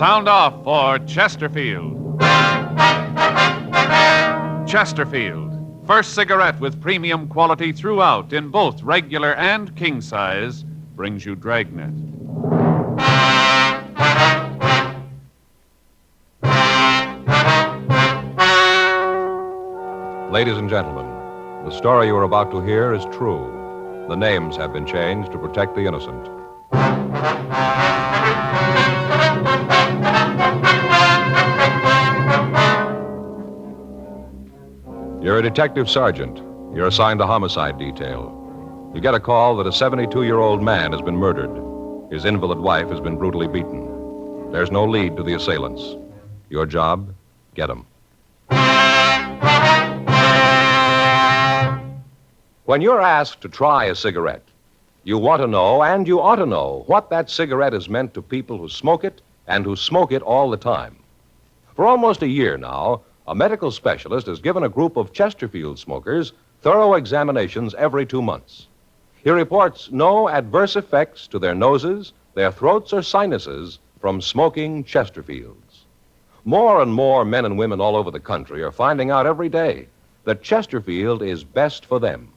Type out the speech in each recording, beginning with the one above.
Sound off for Chesterfield. Chesterfield, first cigarette with premium quality throughout in both regular and king size, brings you Dragnet. Ladies and gentlemen, the story you are about to hear is true. The names have been changed to protect the innocent. You're a detective sergeant. You're assigned to homicide detail. You get a call that a 72-year-old man has been murdered. His invalid wife has been brutally beaten. There's no lead to the assailants. Your job, get them. When you're asked to try a cigarette, you want to know, and you ought to know, what that cigarette is meant to people who smoke it and who smoke it all the time. For almost a year now, a medical specialist has given a group of Chesterfield smokers thorough examinations every 2 months. He reports no adverse effects to their noses, their throats, or sinuses from smoking Chesterfields. More and more men and women all over the country are finding out every day that Chesterfield is best for them.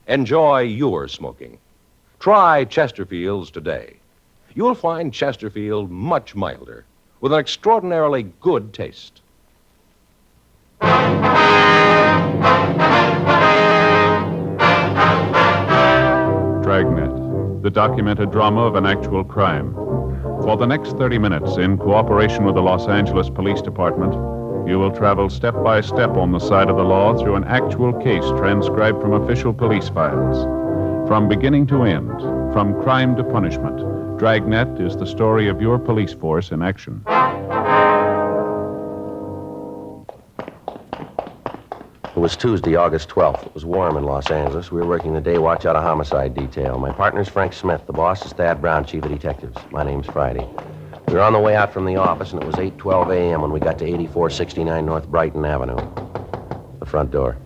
Enjoy your smoking. Try Chesterfields today. You'll find Chesterfield much milder, with an extraordinarily good taste. Dragnet, the documented drama of an actual crime. For the next 30 minutes, in cooperation with the Los Angeles Police Department, you will travel step by step on the side of the law through an actual case transcribed from official police files. From beginning to end, from crime to punishment, Dragnet is the story of your police force in action. It was Tuesday, August 12th. It was warm in Los Angeles. We were working the day watch out of homicide detail. My partner's Frank Smith. The boss is Thad Brown, chief of detectives. My name's Friday. We were on the way out from the office, and it was 8:12 a.m. when we got to 8469 North Brighton Avenue. The front door.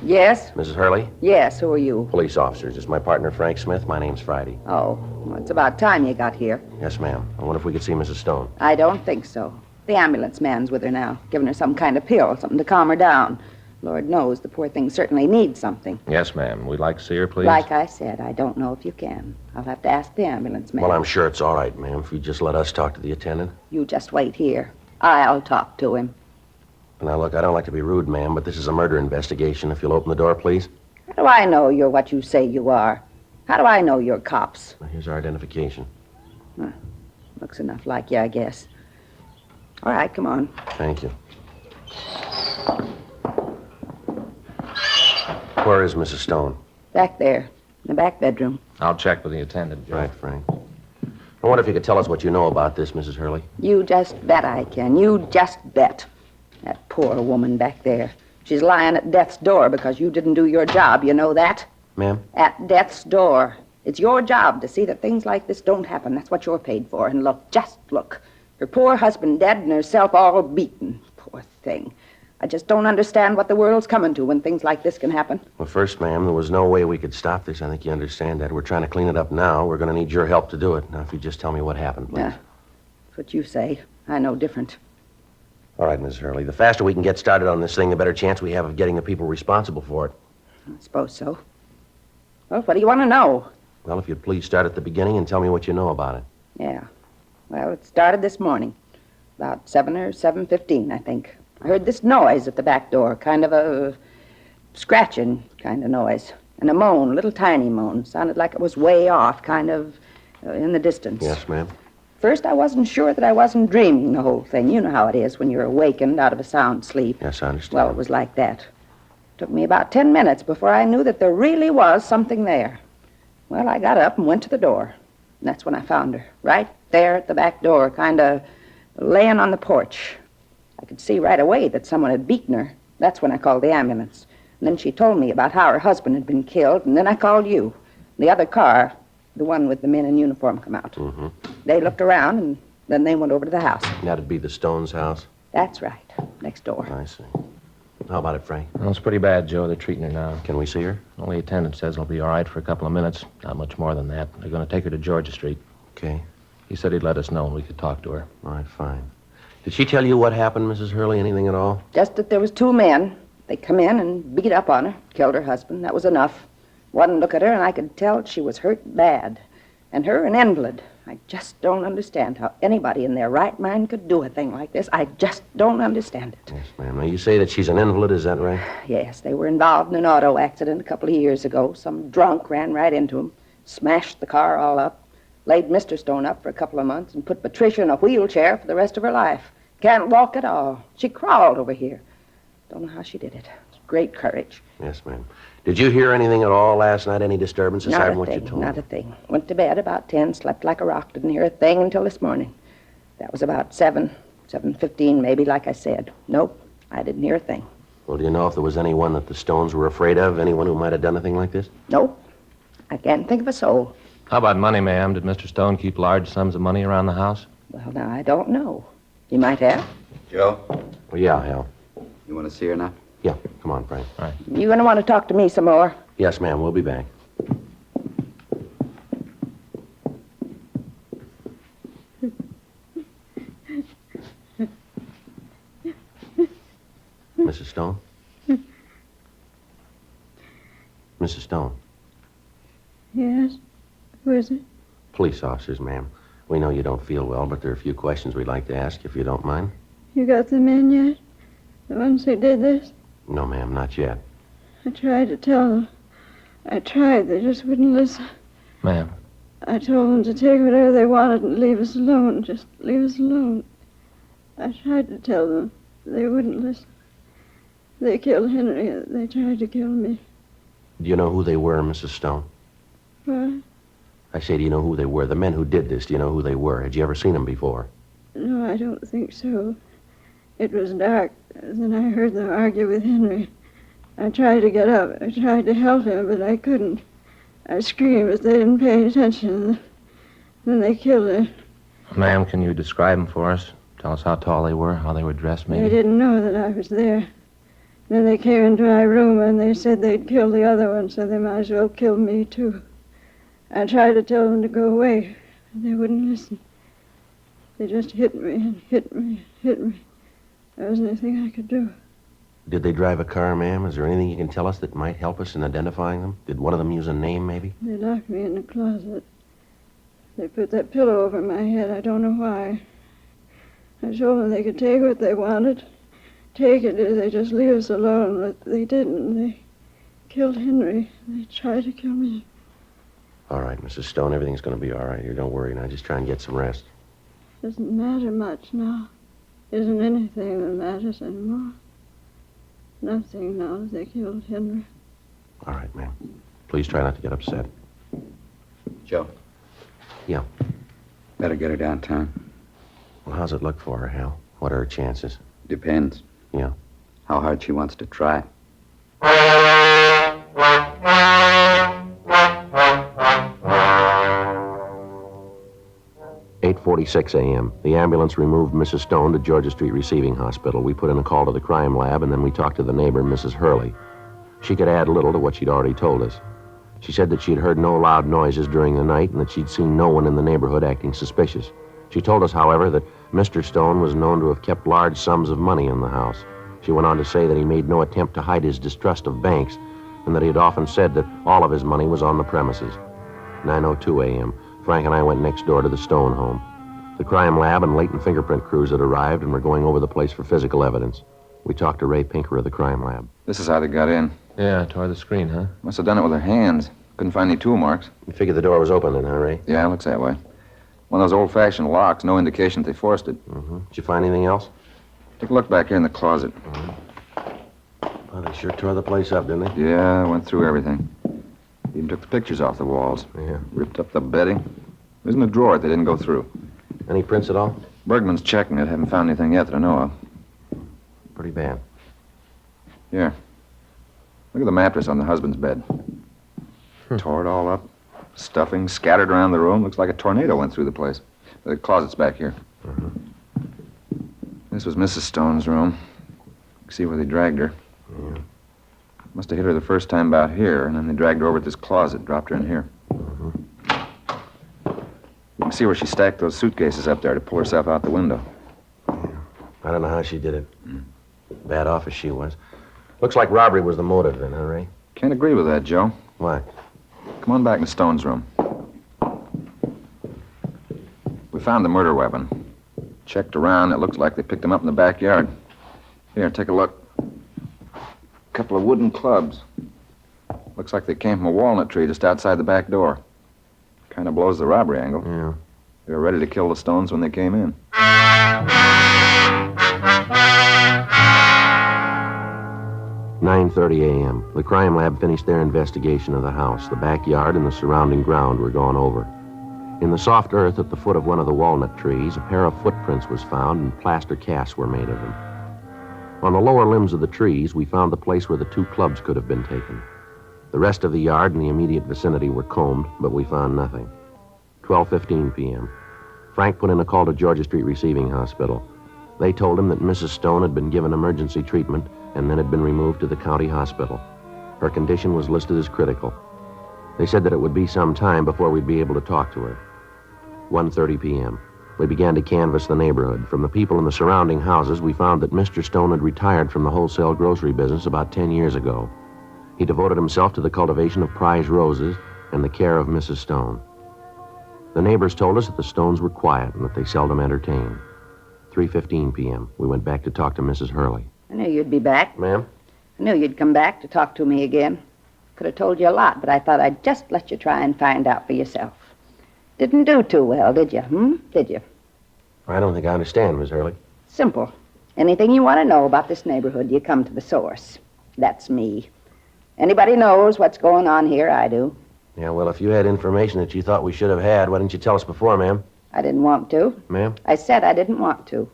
Yes? Mrs. Hurley? Yes, who are you? Police officers. It's my partner, Frank Smith. My name's Friday. Oh, well, it's about time you got here. Yes, ma'am. I wonder if we could see Mrs. Stone. I don't think so. The ambulance man's with her now, giving her some kind of pill, something to calm her down. Lord knows the poor thing certainly needs something. Yes, ma'am. We'd like to see her, please. Like I said, I don't know if you can. I'll have to ask the ambulance man. Well, I'm sure it's all right, ma'am, if you just let us talk to the attendant. You just wait here. I'll talk to him. Now, look, I don't like to be rude, ma'am, but this is a murder investigation. If you'll open the door, please. How do I know you're what you say you are? How do I know you're cops? Well, here's our identification. Looks enough like you, I guess. All right, come on. Thank you. Where is Mrs. Stone? Back there, in the back bedroom. I'll check with the attendant, Joe. Right, Frank. I wonder if you could tell us what you know about this, Mrs. Hurley. You just bet I can. You just bet. That poor woman back there. She's lying at death's door because you didn't do your job. You know that? Ma'am? At death's door. It's your job to see that things like this don't happen. That's what you're paid for. And look, just look. Her poor husband dead and herself all beaten. Poor thing. I just don't understand what the world's coming to when things like this can happen. Well, first, ma'am, there was no way we could stop this. I think you understand that. We're trying to clean it up now. We're going to need your help to do it. Now, if you just tell me what happened, please. That's what you say. I know different. All right, Mrs. Hurley. The faster we can get started on this thing, the better chance we have of getting the people responsible for it. I suppose so. Well, what do you want to know? Well, if you'd please start at the beginning and tell me what you know about it. Yeah. Well, it started this morning. About 7 or 7:15, I think. I heard this noise at the back door, kind of a scratching kind of noise. And a moan, a little tiny moan. Sounded like it was way off, kind of in the distance. Yes, ma'am. First, I wasn't sure that I wasn't dreaming the whole thing. You know how it is when you're awakened out of a sound sleep. Yes, I understand. Well, it was like that. Took me about 10 minutes before I knew that there really was something there. Well, I got up and went to the door. And that's when I found her, right there at the back door, kind of laying on the porch. I could see right away that someone had beaten her. That's when I called the ambulance. And then she told me about how her husband had been killed, and then I called you. The other car, the one with the men in uniform, come out. Mm-hmm. They looked around, and then they went over to the house. That'd be the Stones' house? That's right, next door. I see. How about it, Frank? Well, it's pretty bad, Joe. They're treating her now. Can we see her? Well, the attendant says it'll be all right for a couple of minutes. Not much more than that. They're going to take her to Georgia Street. Okay. He said he'd let us know when we could talk to her. All right, fine. Did she tell you what happened, Mrs. Hurley? Anything at all? Just that there was two men. They come in and beat up on her, killed her husband. That was enough. One look at her, and I could tell she was hurt bad. And her an invalid. I just don't understand how anybody in their right mind could do a thing like this. I just don't understand it. Yes, ma'am. Now, you say that she's an invalid, is that right? Yes, they were involved in an auto accident a couple of years ago. Some drunk ran right into them, smashed the car all up, laid Mr. Stone up for a couple of months, and put Patricia in a wheelchair for the rest of her life. Can't walk at all. She crawled over here. Don't know how she did it. It's great courage. Yes, ma'am. Did you hear anything at all last night? Any disturbance aside from what you told me? Not a thing. Went to bed about 10, slept like a rock. Didn't hear a thing until this morning. That was about 7:15 maybe, like I said. Nope, I didn't hear a thing. Well, do you know if there was anyone that the Stones were afraid of? Anyone who might have done a thing like this? Nope. I can't think of a soul. How about money, ma'am? Did Mr. Stone keep large sums of money around the house? Well, now, I don't know. He might have. Joe, Well, yeah, Hal. you want to see her now? Yeah, come on, Frank. You going to want to talk to me some more? Yes, ma'am, we'll be back. Mrs. Stone? Mrs. Stone? Yes? Who is it? Police officers, ma'am. We know you don't feel well, but there are a few questions we'd like to ask, if you don't mind. You got the men yet? The ones who did this? No, ma'am, not yet. I tried to tell them. I tried. They just wouldn't listen. Ma'am, I told them to take whatever they wanted and leave us alone. Just leave us alone. I tried to tell them. They wouldn't listen. They killed Henry. They tried to kill me. Do you know who they were, Mrs. Stone? What? I say, do you know who they were? The men who did this, do you know who they were? Had you ever seen them before? No, I don't think so. It was dark. Then I heard them argue with Henry. I tried to get up. I tried to help him, but I couldn't. I screamed, but they didn't pay attention. Then they killed her. ma'am, can you describe them for us? Tell us how tall they were, how they were dressed, maybe? They didn't know that I was there. Then they came into my room and they said they'd kill the other one, so they might as well kill me, too. I tried to tell them to go away, but they wouldn't listen. They just hit me and hit me and hit me. There wasn't anything I could do. Did they drive a car, ma'am? Is there anything you can tell us that might help us in identifying them? Did one of them use a name, maybe? They locked me in the closet. They put that pillow over my head. I don't know why. I told them they could take what they wanted. Take it if they just leave us alone, but they didn't. They killed Henry. They tried to kill me. All right, Mrs. Stone, everything's going to be all right here. Don't worry now. Just try and get some rest. Doesn't matter much now. Isn't anything that matters anymore. Nothing now that they killed Henry. All right, ma'am. Please try not to get upset. Joe? Yeah. Better get her downtown. Well, how's it look for her, Hal? What are her chances? Depends. Yeah. How hard she wants to try. 8:46 a.m. The ambulance removed Mrs. Stone to Georgia Street Receiving Hospital. We put in a call to the crime lab, and then we talked to the neighbor, Mrs. Hurley. She could add little to what she'd already told us. She said that she'd heard no loud noises during the night and that she'd seen no one in the neighborhood acting suspicious. She told us, however, that Mr. Stone was known to have kept large sums of money in the house. She went on to say that he made no attempt to hide his distrust of banks and that he had often said that all of his money was on the premises. 9:02 a.m. Frank and I went next door to the Stone home. The crime lab and latent fingerprint crews had arrived and were going over the place for physical evidence. We talked to Ray Pinker of the crime lab. This is how they got in. Yeah, tore the screen, huh? Must have done it with their hands. Couldn't find any tool marks. You figured the door was open then, huh, Ray? Yeah, it looks that way. One of those old-fashioned locks, no indication that they forced it. Mm-hmm. Did you find anything else? Take a look back here in the closet. Well, they sure tore the place up, didn't they? Yeah, went through everything. Even took the pictures off the walls. Yeah. Ripped up the bedding. There's in a drawer they didn't go through. Any prints at all? Bergman's checking it. Haven't found anything yet that I know of. Pretty bad. Here. Look at the mattress on the husband's bed. Tore it all up. Stuffing scattered around the room. Looks like a tornado went through the place. The closet's back here. This was Mrs. Stone's room. You can see where they dragged her. Yeah. Must have hit her the first time about here, and then they dragged her over to this closet, dropped her in here. You can see where she stacked those suitcases up there to pull herself out the window. I don't know how she did it. Bad off as she was. Looks like robbery was the motive then, huh, Ray? Can't agree with that, Joe. Why? Come on back to Stone's room. We found the murder weapon. Checked around. It looks like they picked him up in the backyard. Here, take a look. A couple of wooden clubs. Looks like they came from a walnut tree just outside the back door. Kind of blows the robbery angle. Yeah. They were ready to kill the Stones when they came in. 9:30 a.m. The crime lab finished their investigation of the house. The backyard and the surrounding ground were gone over. In the soft earth at the foot of one of the walnut trees, a pair of footprints was found and plaster casts were made of them. On the lower limbs of the trees, we found the place where the 2 clubs could have been taken. The rest of the yard and the immediate vicinity were combed, but we found nothing. 12:15 p.m. Frank put in a call to Georgia Street Receiving Hospital. They told him that Mrs. Stone had been given emergency treatment and then had been removed to the county hospital. Her condition was listed as critical. They said that it would be some time before we'd be able to talk to her. 1:30 p.m. We began to canvass the neighborhood. From the people in the surrounding houses, we found that Mr. Stone had retired from the wholesale grocery business about 10 years ago. He devoted himself to the cultivation of prize roses and the care of Mrs. Stone. The neighbors told us that the Stones were quiet and that they seldom entertained. 3:15 p.m. We went back to talk to Mrs. Hurley. I knew you'd be back. Ma'am? I knew you'd come back to talk to me again. Could have told you a lot, but I thought I'd just let you try and find out for yourself. Didn't do too well, did you? Did you? I don't think I understand, Miss Hurley. Simple. Anything you want to know about this neighborhood, you come to the source. That's me. Anybody knows what's going on here, I do. Yeah, well, if you had information that you thought we should have had, why didn't you tell us before, ma'am? I didn't want to. Ma'am? I said I didn't want to.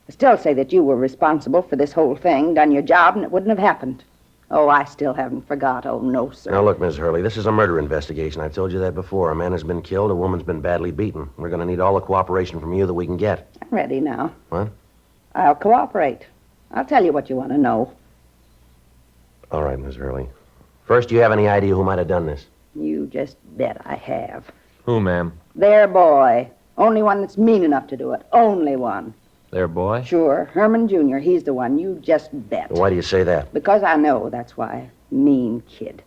I still say that you were responsible for this whole thing, done your job, and it wouldn't have happened. Oh, I still haven't forgot. Oh, no, sir. Now, look, Miss Hurley, this is a murder investigation. I've told you that before. A man has been killed, a woman's been badly beaten. We're going to need all the cooperation from you that we can get. I'm ready now. What? I'll cooperate. I'll tell you what you want to know. All right, Miss Hurley. First, do you have any idea who might have done this? You just bet I have. Who, ma'am? Their boy. Only one that's mean enough to do it. Only one. Their boy? Sure. Herman Jr. He's the one. You just bet. Why do you say that? Because I know, that's why. Mean kid.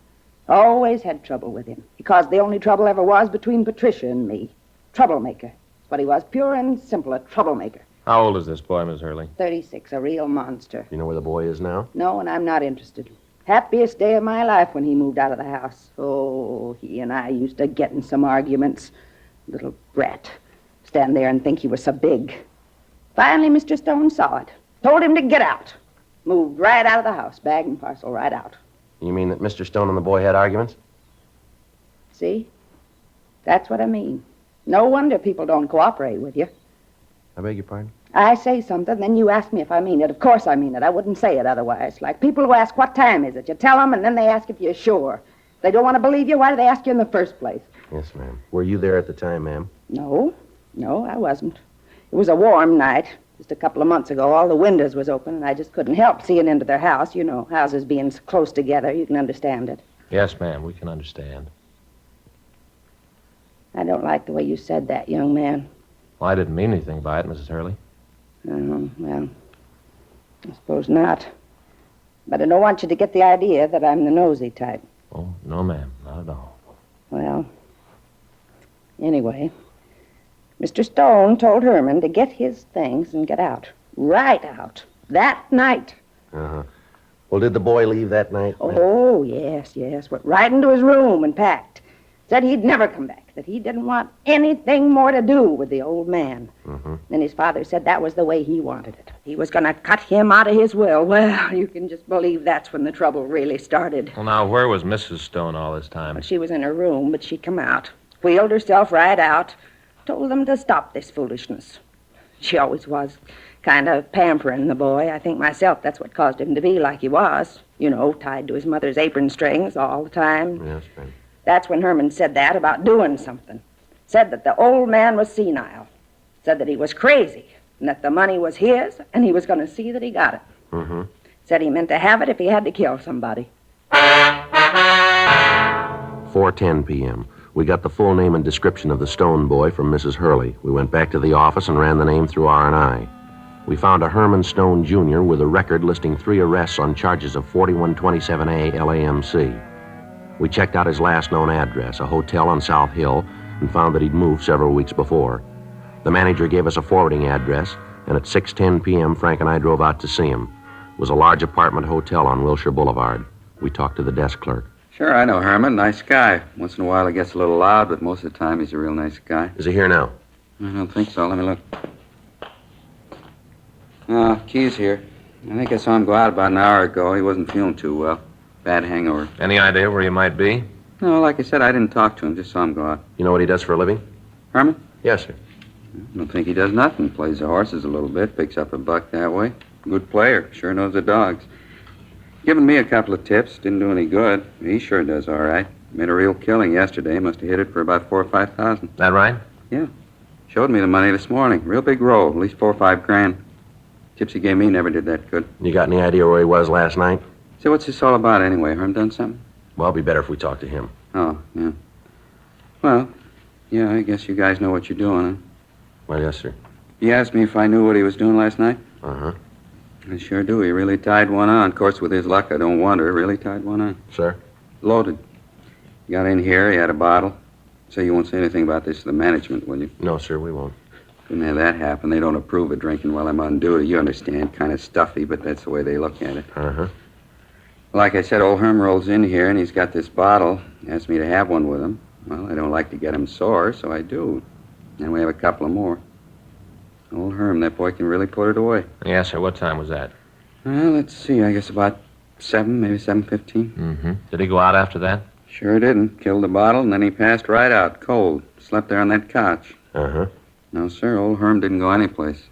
Always had trouble with him. Because the only trouble ever was between Patricia and me. Troublemaker. That's what he was. Pure and simple, a troublemaker. How old is this boy, Miss Hurley? 36, a real monster. You know where the boy is now? No, and I'm not interested. Happiest day of my life when he moved out of the house. Oh, he and I used to get in some arguments. Little brat. Stand there and think he was so big. Finally, Mr. Stone saw it. Told him to get out. Moved right out of the house, bag and parcel, right out. You mean that Mr. Stone and the boy had arguments? See? That's what I mean. No wonder people don't cooperate with you. I beg your pardon? I say something, then you ask me if I mean it. Of course I mean it. I wouldn't say it otherwise. Like people who ask, what time is it? You tell them, and then they ask if you're sure. If they don't want to believe you, why do they ask you in the first place? Yes, ma'am. Were you there at the time, ma'am? No, I wasn't. It was a warm night. Just a couple of months ago, all the windows was open, and I just couldn't help seeing into their house. You know, houses being so close together, you can understand it. Yes, ma'am, we can understand. I don't like the way you said that, young man. Well, I didn't mean anything by it, Mrs. Hurley. Well, I suppose not. But I don't want you to get the idea that I'm the nosy type. Oh, no, ma'am, not at all. Well, anyway, Mr. Stone told Herman to get his things and get out. Right out. That night. Uh-huh. Well, did the boy leave that night, ma'am? Oh, yes. Went right into his room and packed. Said he'd never come back, that he didn't want anything more to do with the old man. Mm-hmm. Then his father said that was the way he wanted it. He was going to cut him out of his will. Well, you can just believe that's when the trouble really started. Well, now, where was Mrs. Stone all this time? Well, she was in her room, but she come out. Wheeled herself right out. Told them to stop this foolishness. She always was kind of pampering the boy. I think myself that's what caused him to be like he was. You know, tied to his mother's apron strings all the time. Yes, ma'am. That's when Herman said that about doing something. Said that the old man was senile. Said that he was crazy and that the money was his and he was going to see that he got it. Mm-hmm. Said he meant to have it if he had to kill somebody. 4:10 p.m. We got the full name and description of the Stone boy from Mrs. Hurley. We went back to the office and ran the name through R&I. We found a Herman Stone Jr. with a record listing 3 arrests on charges of 4127A LAMC. We checked out his last known address, a hotel on South Hill, and found that he'd moved several weeks before. The manager gave us a forwarding address, and at 6:10 p.m., Frank and I drove out to see him. It was a large apartment hotel on Wilshire Boulevard. We talked to the desk clerk. Sure, I know Herman. Nice guy. Once in a while he gets a little loud, but most of the time he's a real nice guy. Is he here now? I don't think so. Let me look. Key's here. I think I saw him go out about an hour ago. He wasn't feeling too well. Bad hangover. Any idea where he might be? No, like I said, I didn't talk to him. Just saw him go out. You know what he does for a living? Herman? Yes, sir. I don't think he does nothing. Plays the horses a little bit, picks up a buck that way. Good player. Sure knows the dogs. Given me a couple of tips. Didn't do any good. He sure does all right. Made a real killing yesterday. Must have hit it for about $4,000 or $5,000. That right? Yeah. Showed me the money this morning. Real big roll. At least $4 or $5 grand. Tips he gave me never did that good. You got any idea where he was last night? So what's this all about anyway? Herm done something? Well, it'd be better if we talked to him. Oh, yeah. Well, yeah, I guess you guys know what you're doing, huh? Well, yes, sir. He asked me if I knew what he was doing last night. Uh-huh. I sure do. He really tied one on. Of course, with his luck, I don't wonder. Really tied one on. Sir? Loaded. He got in here. He had a bottle. So you won't say anything about this to the management, will you? No, sir, we won't. Couldn't have that happen. They don't approve of drinking while I'm on duty. You understand. Kind of stuffy, but that's the way they look at it. Uh-huh. Like I said, old Herm rolls in here, and he's got this bottle. Asked me to have one with him. Well, I don't like to get him sore, so I do. And we have a couple of more. Old Herm, that boy can really put it away. Yes, sir. What time was that? Well, let's see. I guess about 7, maybe 7:15. Mm-hmm. Did he go out after that? Sure didn't. Killed the bottle, and then he passed right out, cold. Slept there on that couch. Uh-huh. No, sir, old Herm didn't go anyplace.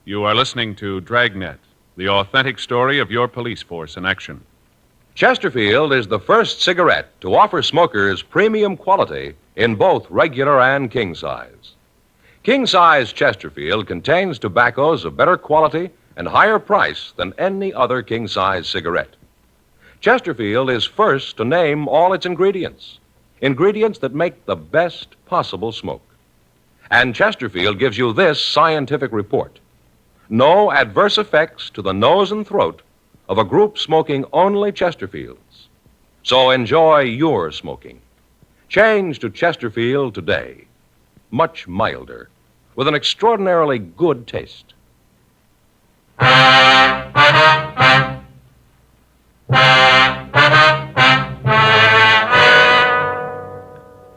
You are listening to Dragnet, the authentic story of your police force in action. Chesterfield is the first cigarette to offer smokers premium quality in both regular and king size. King size Chesterfield contains tobaccos of better quality and higher price than any other king size cigarette. Chesterfield is first to name all its ingredients, ingredients that make the best possible smoke. And Chesterfield gives you this scientific report. No adverse effects to the nose and throat of a group smoking only Chesterfields. So enjoy your smoking. Change to Chesterfield today. Much milder, with an extraordinarily good taste.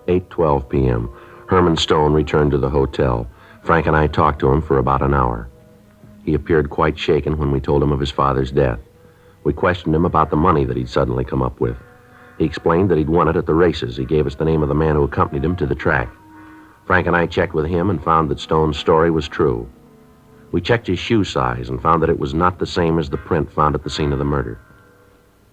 8:12 p.m. Herman Stone returned to the hotel. Frank and I talked to him for about an hour. He appeared quite shaken when we told him of his father's death. We questioned him about the money that he'd suddenly come up with. He explained that he'd won it at the races. He gave us the name of the man who accompanied him to the track. Frank and I checked with him and found that Stone's story was true. We checked his shoe size and found that it was not the same as the print found at the scene of the murder.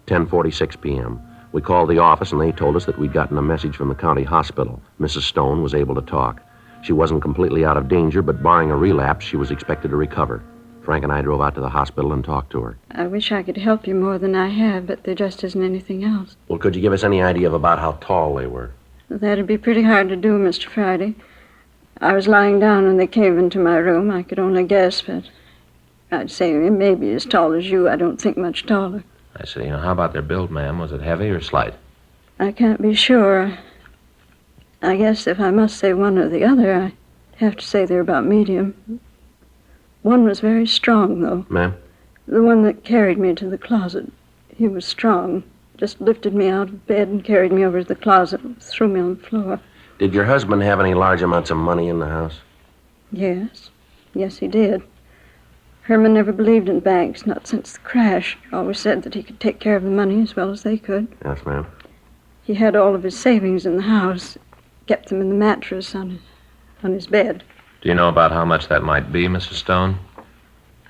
10:46 p.m. We called the office and they told us that we'd gotten a message from the county hospital. Mrs. Stone was able to talk. She wasn't completely out of danger, but barring a relapse, she was expected to recover. Frank and I drove out to the hospital and talked to her. I wish I could help you more than I have, but there just isn't anything else. Well, could you give us any idea of about how tall they were? That'd be pretty hard to do, Mr. Friday. I was lying down when they came into my room. I could only guess, but I'd say maybe as tall as you. I don't think much taller. I see. Now, how about their build, ma'am? Was it heavy or slight? I can't be sure. I guess if I must say one or the other, I'd have to say they're about medium. One was very strong, though. Ma'am? The one that carried me to the closet. He was strong. Just lifted me out of bed and carried me over to the closet and threw me on the floor. Did your husband have any large amounts of money in the house? Yes. Yes, he did. Herman never believed in banks, not since the crash. Always said that he could take care of the money as well as they could. Yes, ma'am. He had all of his savings in the house, kept them in the mattress on his bed. Do you know about how much that might be, Mrs. Stone?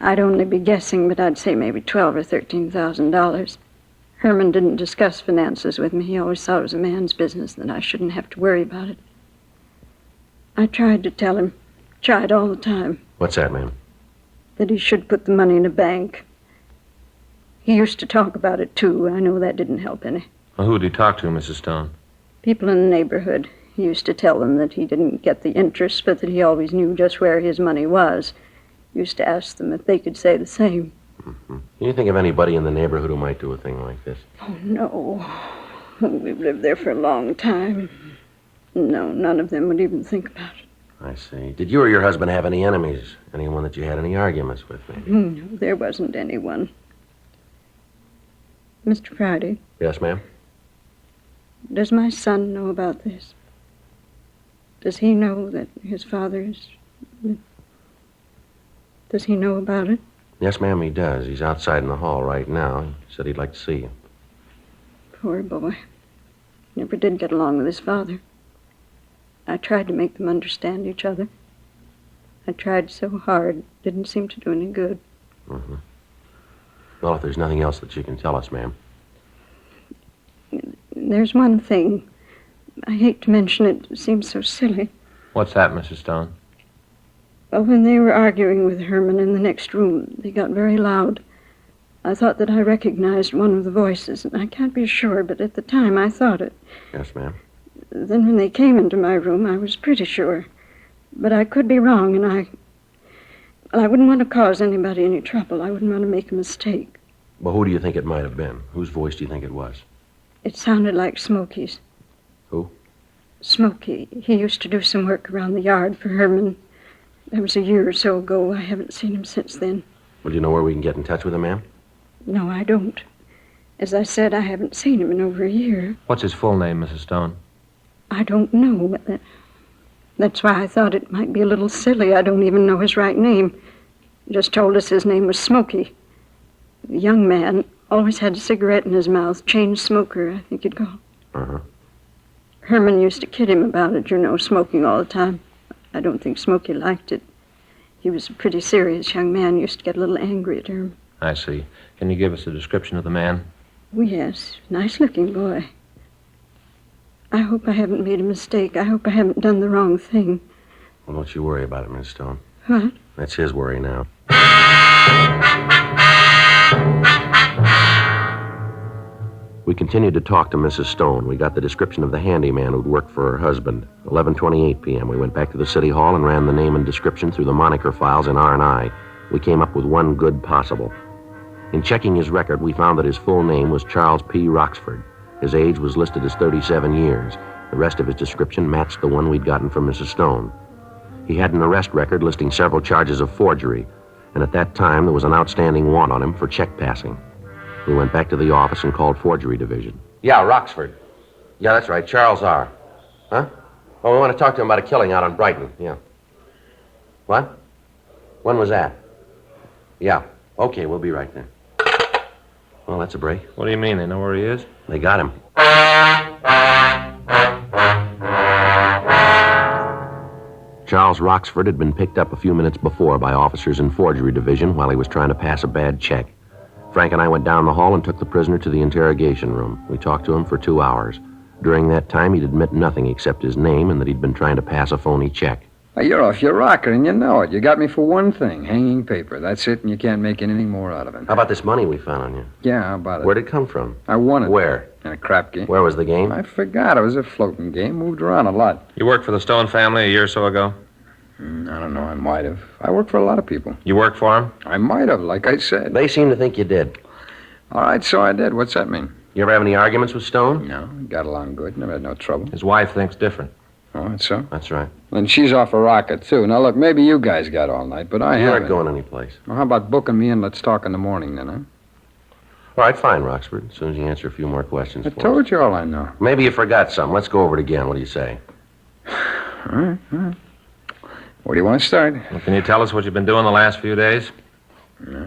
I'd only be guessing, but I'd say maybe $12,000 or $13,000. Herman didn't discuss finances with me. He always thought it was a man's business, that I shouldn't have to worry about it. I tried to tell him. Tried all the time. What's that, ma'am? That he should put the money in a bank. He used to talk about it, too. I know that didn't help any. Well, who did he talk to, Mrs. Stone? People in the neighborhood. He used to tell them that he didn't get the interest, but that he always knew just where his money was. Used to ask them if they could say the same. Mm-hmm. Can you think of anybody in the neighborhood who might do a thing like this? Oh, no. We've lived there for a long time. No, none of them would even think about it. I see. Did you or your husband have any enemies? Anyone that you had any arguments with, maybe? No, there wasn't anyone. Mr. Friday, Yes, ma'am? does my son know about this? Does he know that his father is... Does he know about it? Yes, ma'am, he does. He's outside in the hall right now. He said he'd like to see you. Poor boy. Never did get along with his father. I tried to make them understand each other. I tried so hard. Didn't seem to do any good. Mm-hmm. Well, if there's nothing else that you can tell us, ma'am. There's one thing. I hate to mention it. It seems so silly. What's that, Mrs. Stone? Well, when they were arguing with Herman in the next room, they got very loud. I thought that I recognized one of the voices, and I can't be sure, but at the time I thought it. Yes, ma'am. Then when they came into my room, I was pretty sure. But I could be wrong, and I wouldn't want to cause anybody any trouble. I wouldn't want to make a mistake. Well, who do you think it might have been? Whose voice do you think it was? It sounded like Smokey's. Who? Smokey. He used to do some work around the yard for Herman. That was a year or so ago. I haven't seen him since then. Well, do you know where we can get in touch with him, ma'am? No, I don't. As I said, I haven't seen him in over a year. What's his full name, Mrs. Stone? I don't know. That's why I thought it might be a little silly. I don't even know his right name. He just told us his name was Smokey. The young man always had a cigarette in his mouth. Chain smoker, I think you'd call it. Uh-huh. Herman used to kid him about it, smoking all the time. I don't think Smokey liked it. He was a pretty serious young man. Used to get a little angry at Herman. I see. Can you give us a description of the man? Oh, yes. Nice-looking boy. I hope I haven't made a mistake. I hope I haven't done the wrong thing. Well, don't you worry about it, Miss Stone. What? That's his worry now. We continued to talk to Mrs. Stone. We got the description of the handyman who'd worked for her husband. 11:28 p.m. We went back to the city hall and ran the name and description through the moniker files in R&I. We came up with one good possible. In checking his record, we found that his full name was Charles P. Roxford. His age was listed as 37 years. The rest of his description matched the one we'd gotten from Mrs. Stone. He had an arrest record listing several charges of forgery, and at that time there was an outstanding warrant on him for check passing. We went back to the office and called Forgery Division. Yeah, Roxford. Yeah, that's right, Charles R. Huh? Oh, we want to talk to him about a killing out on Brighton, yeah. What? When was that? Yeah. Okay, we'll be right there. Well, that's a break. What do you mean? They know where he is? They got him. Charles Roxford had been picked up a few minutes before by officers in Forgery Division while he was trying to pass a bad check. Frank and I went down the hall and took the prisoner to the interrogation room. We talked to him for 2 hours. During that time, he'd admit nothing except his name and that he'd been trying to pass a phony check. Well, you're off your rocker, and you know it. You got me for one thing, hanging paper. That's it, and you can't make anything more out of it. How about this money we found on you? Yeah, how about it? Where'd it come from? I won it. Where? In a crap game. Where was the game? I forgot. It was a floating game. Moved around a lot. You worked for the Stone family a year or so ago? I don't know. I might have. I worked for a lot of people. You worked for him? I might have, like I said. They seem to think you did. All right, so I did. What's that mean? You ever have any arguments with Stone? No, got along good. Never had no trouble. His wife thinks different. Oh, that's so? That's right. And she's off a rocker, too. Now, look, maybe you guys got all night, but I You haven't. aren't going anyplace. Well, how about booking me and let's talk in the morning, then, huh? All right, fine, Roxford. As soon as you answer a few more questions I for us. told you all I know. Maybe you forgot something. Let's go over it again. What do you say? All right. Where do you want to start? Well, can you tell us what you've been doing the last few days?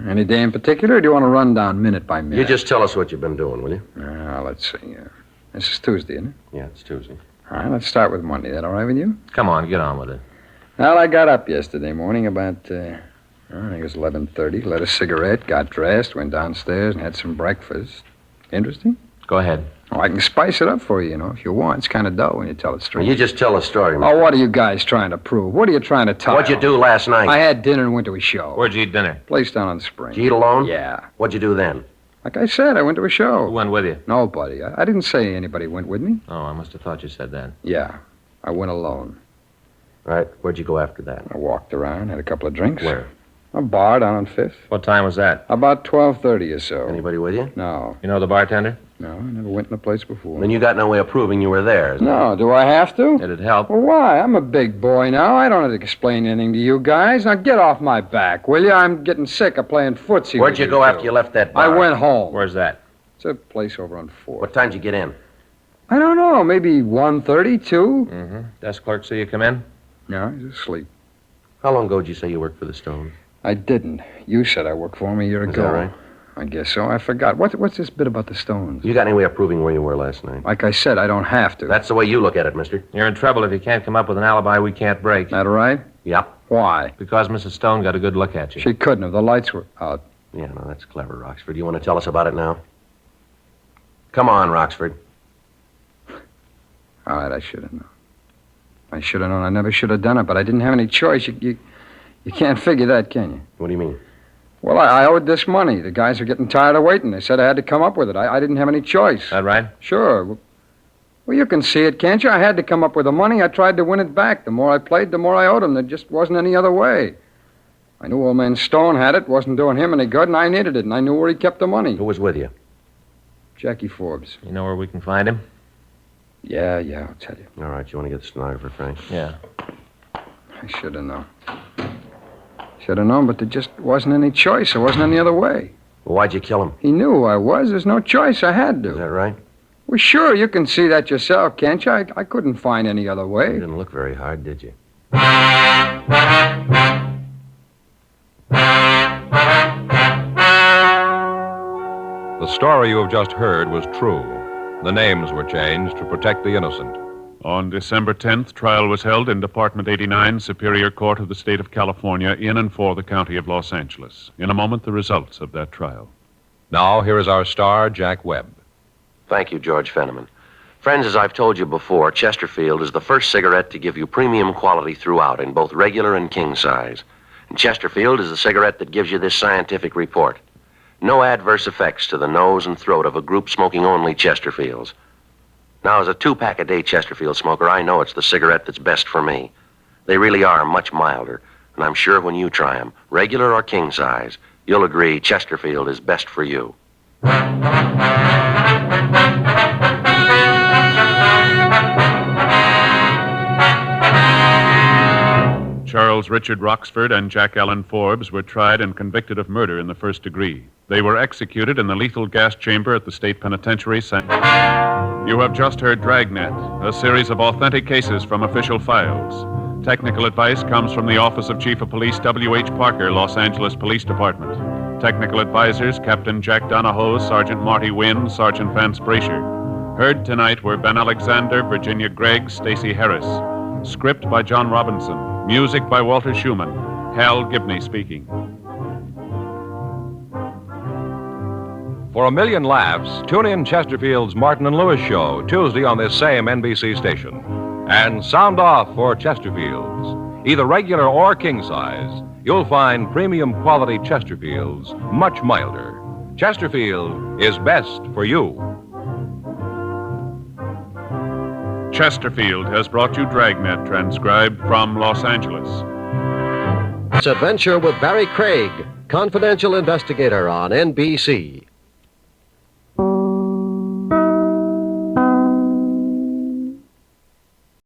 Any day in particular, or do you want to run down minute by minute? You just tell us what you've been doing, will you? Let's see. This is Tuesday, isn't it? Yeah, it's Tuesday. All right, let's start with Monday. That all right with you? Come on, get on with it. Well, I got up yesterday morning about, I think it was 11:30, lit a cigarette, got dressed, went downstairs and had some breakfast. Interesting? Of Go ahead. Oh, I can spice it up for you, if you want. It's kind of dull when you tell it straight. You just tell a story, Oh, man. what are you guys trying to prove? What are you trying to tell? What'd you do last night? I had dinner and went to a show. Where'd you eat dinner? Place down on the spring. Did you eat alone? Yeah. What'd you do then? Like I said, I went to a show. Who went with you? Nobody. I didn't say anybody went with me. Oh, I must have thought you said that. Yeah. I went alone. All right, where'd you go after that? I walked around, had a couple of drinks. Where? A bar down on 5th. What time was that? About 12:30 or so. Anybody with you? No. You know the bartender? No, I never went in the place before. Then you got no way of proving you were there. No, do I have to? It'd help. Well, why? I'm a big boy now. I don't have to explain anything to you guys. Now get off my back, will you? I'm getting sick of playing footsie. Where'd with you go two. after you left that bar? I went home. Where's that? It's a place over on 4th. What time'd you get in? I don't know. Maybe 1:30, 2? Mm-hmm. Desk clerk see you come in? No, he's asleep. How long ago did you say you worked for the Stones? I didn't. You said I worked for him a year Is ago. that right? I guess so. I forgot. What's this bit about the Stones? You got any way of proving where you were last night? Like I said, I don't have to. That's the way you look at it, mister. You're in trouble if you can't come up with an alibi we can't break. That right? Yep. Why? Because Mrs. Stone got a good look at you. She couldn't have. The lights were out. Yeah, no, that's clever, Roxford. You want to tell us about it now? Come on, Roxford. All right, I should have known. I should have known. I never should have done it, but I didn't have any choice. You can't figure that, can you? What do you mean? Well, I owed this money. The guys were getting tired of waiting. They said I had to come up with it. I didn't have any choice. That right? Sure. Well, you can see it, can't you? I had to come up with the money. I tried to win it back. The more I played, the more I owed him. There just wasn't any other way. I knew old man Stone had it. Wasn't doing him any good, and I needed it, and I knew where he kept the money. Who was with you? Jackie Forbes. You know where we can find him? Yeah, I'll tell you. All right, you want to get the stenographer, Frank? Yeah. I should have known. Should have known, but there just wasn't any choice. There wasn't any other way. Well, why'd you kill him? He knew who I was. There's no choice. I had to. Is that right? Well, sure, you can see that yourself, can't you? I couldn't find any other You way. didn't look very hard, did you? The story you have just heard was true. The names were changed to protect the innocent. On December 10th, trial was held in Department 89, Superior Court of the State of California, in and for the County of Los Angeles. In a moment, the results of that trial. Now, here is our star, Jack Webb. Thank you, George Fenneman. Friends, as I've told you before, Chesterfield is the first cigarette to give you premium quality throughout in both regular and king size. And Chesterfield is the cigarette that gives you this scientific report. No adverse effects to the nose and throat of a group smoking only Chesterfields. Now, as a 2-pack-a-day Chesterfield smoker, I know it's the cigarette that's best for me. They really are much milder, and I'm sure when you try them, regular or king size, you'll agree Chesterfield is best for you. Charles Richard Roxford and Jack Allen Forbes were tried and convicted of murder in the first degree. They were executed in the lethal gas chamber at the state penitentiary. You have just heard Dragnet, a series of authentic cases from official files. Technical advice comes from the Office of Chief of Police W.H. Parker, Los Angeles Police Department. Technical advisors, Captain Jack Donahoe, Sergeant Marty Wynn, Sergeant Vance Brasher. Heard tonight were Ben Alexander, Virginia Gregg, Stacey Harris. Script by John Robinson. Music by Walter Schumann. Hal Gibney speaking. For a million laughs, tune in Chesterfield's Martin and Lewis show Tuesday on this same NBC station. And sound off for Chesterfields. Either regular or king size, you'll find premium quality Chesterfields much milder. Chesterfield is best for you. Chesterfield has brought you Dragnet, transcribed from Los Angeles. Adventure with Barry Craig, confidential investigator on NBC.